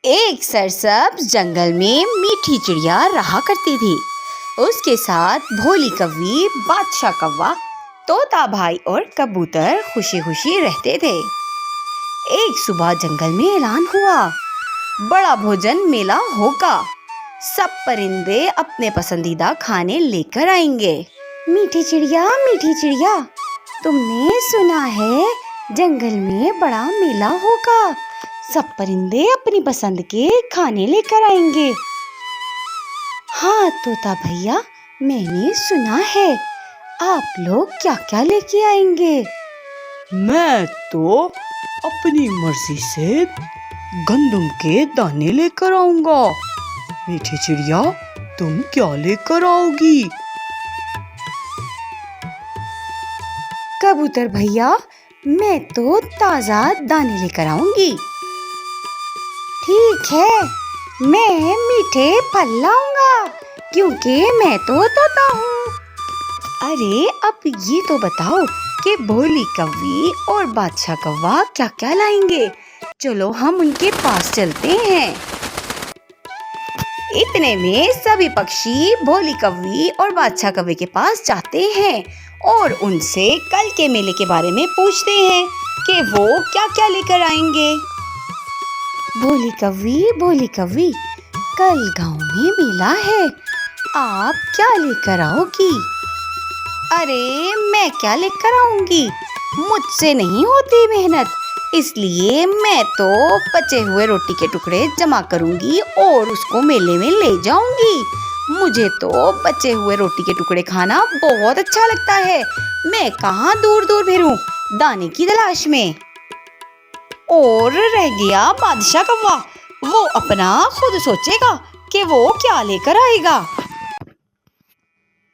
एक सरसब्ज जंगल में मीठी चिड़िया रहा करती थी। उसके साथ भोली कौवी, बादशाह कौवा, तोता भाई और कबूतर खुशी खुशी रहते थे। एक सुबह जंगल में ऐलान हुआ, बड़ा भोजन मेला होगा। सब परिंदे अपने पसंदीदा खाने लेकर आएंगे। मीठी चिड़िया, तुमने सुना है जंगल में बड़ा मेला होगा। सब परिंदे अपनी पसंद के खाने लेकर आएंगे। हाँ तोता भैया, मैंने सुना है। आप लोग क्या क्या लेके आएंगे? मैं तो अपनी मर्जी से गंदम के दाने लेकर आऊंगा। मीठी चिड़िया, तुम क्या लेकर आओगी? कबूतर भैया, मैं तो ताजा दाने लेकर आऊंगी। ठीक है, मैं मीठे फल लाऊंगा क्योंकि मैं तो तोता हूँ। अरे अब ये तो बताओ कि भोली कौवी और बादशाह कौवा क्या क्या लाएंगे। चलो हम उनके पास चलते हैं। इतने में सभी पक्षी भोली कौवी और बादशाह कौवे के पास जाते हैं और उनसे कल के मेले के बारे में पूछते हैं कि वो क्या क्या लेकर आएंगे। भोली कौवी, कल गांव में मेला है, आप क्या लेकर आओगी? अरे मैं क्या लेकर आऊंगी, मुझसे नहीं होती मेहनत, इसलिए मैं तो बचे हुए रोटी के टुकड़े जमा करूंगी और उसको मेले में ले जाऊंगी। मुझे तो बचे हुए रोटी के टुकड़े खाना बहुत अच्छा लगता है। मैं कहाँ दूर दूर फिरूं दाने की तलाश में। और रह गया बादशाह कौवा, वो अपना खुद सोचेगा कि वो क्या लेकर आएगा।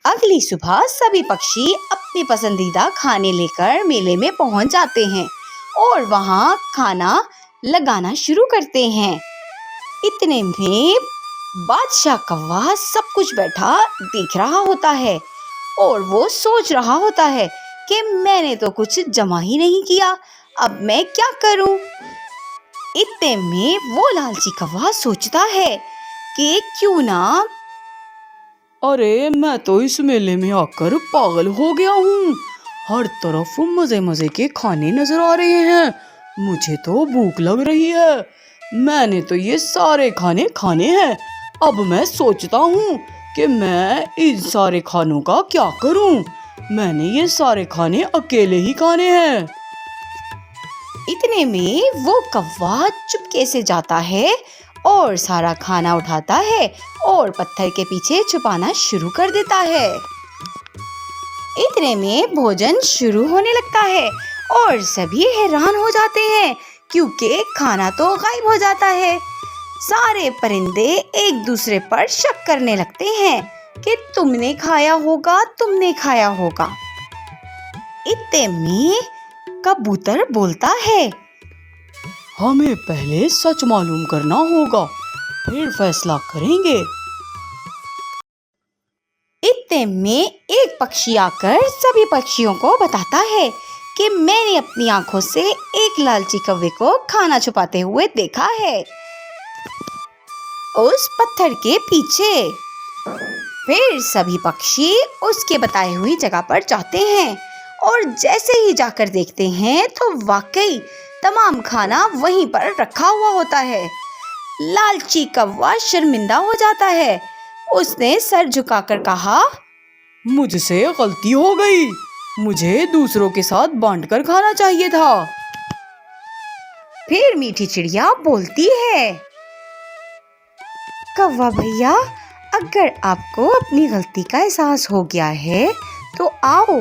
अगली सुबह सभी पक्षी अपनी पसंदीदा खाने लेकर मेले में पहुंच जाते हैं और वहां खाना लगाना शुरू करते हैं। इतने में बादशाह कौवा सब कुछ बैठा देख रहा होता है और वो सोच रहा होता है कि मैंने तो कुछ जमा ही नहीं किया, अब मैं क्या करूं। इतने में वो लालची कौवा सोचता है कि क्यों ना। अरे मैं तो इस मेले में आकर पागल हो गया हूँ। हर तरफ मजे मजे के खाने नजर आ रहे हैं। मुझे तो भूख लग रही है। मैंने तो ये सारे खाने खाने हैं। अब मैं सोचता हूँ कि मैं इन सारे खानों का क्या करूँ। मैंने ये सारे खाने अकेले ही खाने हैं। इतने में वो कौवा चुपके से जाता है और सारा खाना उठाता है और पत्थर के पीछे छुपाना शुरू कर देता है। इतने में भोजन शुरू होने लगता है और सभी हैरान हो जाते हैं क्योंकि खाना तो गायब हो जाता है। सारे परिंदे एक दूसरे पर शक करने लगते हैं कि तुमने खाया होगा। इतने में कबूतर बोलता है, हमें पहले सच मालूम करना होगा, फिर फैसला करेंगे। इतने में एक पक्षी आकर सभी पक्षियों को बताता है कि मैंने अपनी आंखों से एक लालची कौवे को खाना छुपाते हुए देखा है उस पत्थर के पीछे। फिर सभी पक्षी उसके बताई हुई जगह पर जाते हैं और जैसे ही जाकर देखते हैं तो वाकई तमाम खाना वहीं पर रखा हुआ होता है। लालची कौवा शर्मिंदा हो जाता है। उसने सर झुकाकर कहा, मुझसे गलती हो गई, मुझे दूसरों के साथ बांटकर खाना चाहिए था। फिर मीठी चिड़िया बोलती है, कौवा भैया, अगर आपको अपनी गलती का एहसास हो गया है तो आओ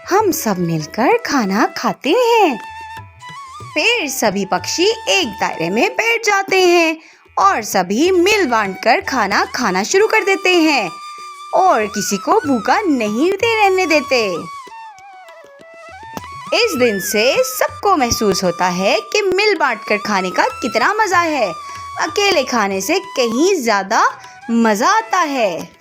हम सब मिलकर खाना खाते हैं। फिर सभी पक्षी एक दायरे में बैठ जाते हैं और सभी मिल बांटकर खाना खाना शुरू कर देते हैं और किसी को भूखा नहीं रहने देते। इस दिन से सबको महसूस होता है कि मिल बांटकर खाने का कितना मजा है। अकेले खाने से कहीं ज्यादा मजा आता है।